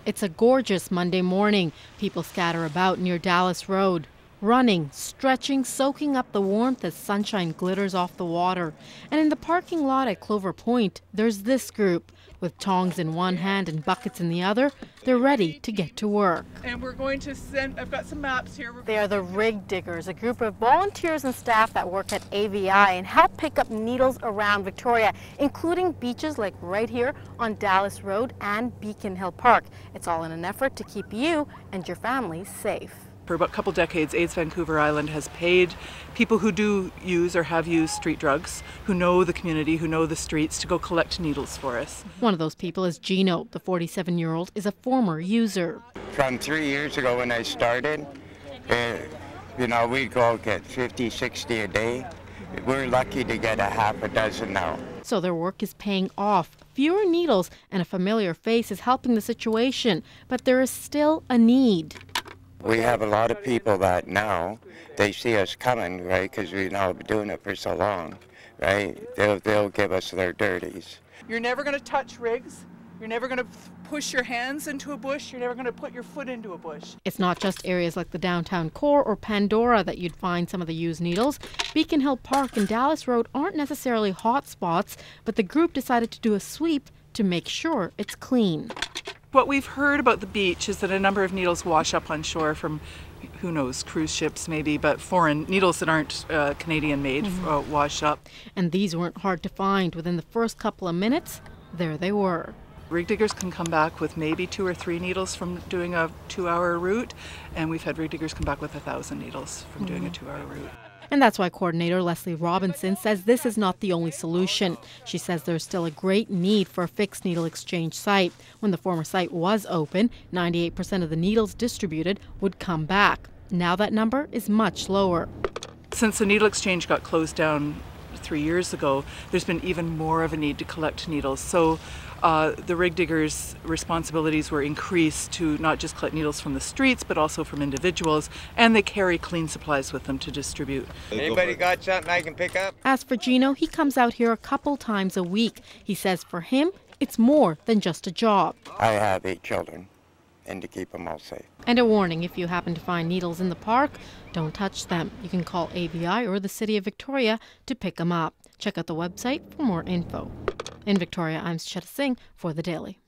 It's a gorgeous Monday morning. People scatter about near Dallas Road, running, stretching, soaking up the warmth as sunshine glitters off the water. And in the parking lot at Clover Point, there's this group. With tongs in one hand and buckets in the other, they're ready to get to work. And we're going to send, I've got some maps here. They are the Rig Diggers, a group of volunteers and staff that work at AVI and help pick up needles around Victoria, including beaches like right here on Dallas Road and Beacon Hill Park. It's all in an effort to keep you and your family safe. For about a couple decades, AIDS Vancouver Island has paid people who do use or have used street drugs, who know the community, who know the streets, to go collect needles for us. One of those people is Gino. The 47-year-old is a former user. From 3 years ago when I started, we'd go get 50, 60 a day. We're lucky to get a half a dozen now. So their work is paying off. Fewer needles and a familiar face is helping the situation, but there is still a need. We have a lot of people that now, they see us coming, right, because we've now been doing it for so long, right? They'll give us their dirties. You're never going to touch rigs. You're never going to push your hands into a bush. You're never going to put your foot into a bush. It's not just areas like the downtown core or Pandora that you'd find some of the used needles. Beacon Hill Park and Dallas Road aren't necessarily hot spots, but the group decided to do a sweep to make sure it's clean. What we've heard about the beach is that a number of needles wash up on shore from, who knows, cruise ships maybe, but foreign needles that aren't Canadian made wash up. And these weren't hard to find. Within the first couple of minutes, there they were. Rig diggers can come back with maybe 2 or 3 needles from doing a 2-hour route, and we've had rig diggers come back with 1,000 needles from doing a 2-hour route. And that's why Coordinator Leslie Robinson says this is not the only solution. She says there's still a great need for a fixed needle exchange site. When the former site was open, 98% of the needles distributed would come back. Now that number is much lower. Since the needle exchange got closed down 3 years ago, there's been even more of a need to collect needles. So the rig diggers' responsibilities were increased to not just collect needles from the streets, but also from individuals, and they carry clean supplies with them to distribute. Anybody got something I can pick up? As for Gino, he comes out here a couple times a week. He says for him, it's more than just a job. I have 8 children, and to keep them all safe. And a warning, if you happen to find needles in the park, don't touch them. You can call AVI or the City of Victoria to pick them up. Check out the website for more info. In Victoria, I'm Sucheta Singh for The Daily.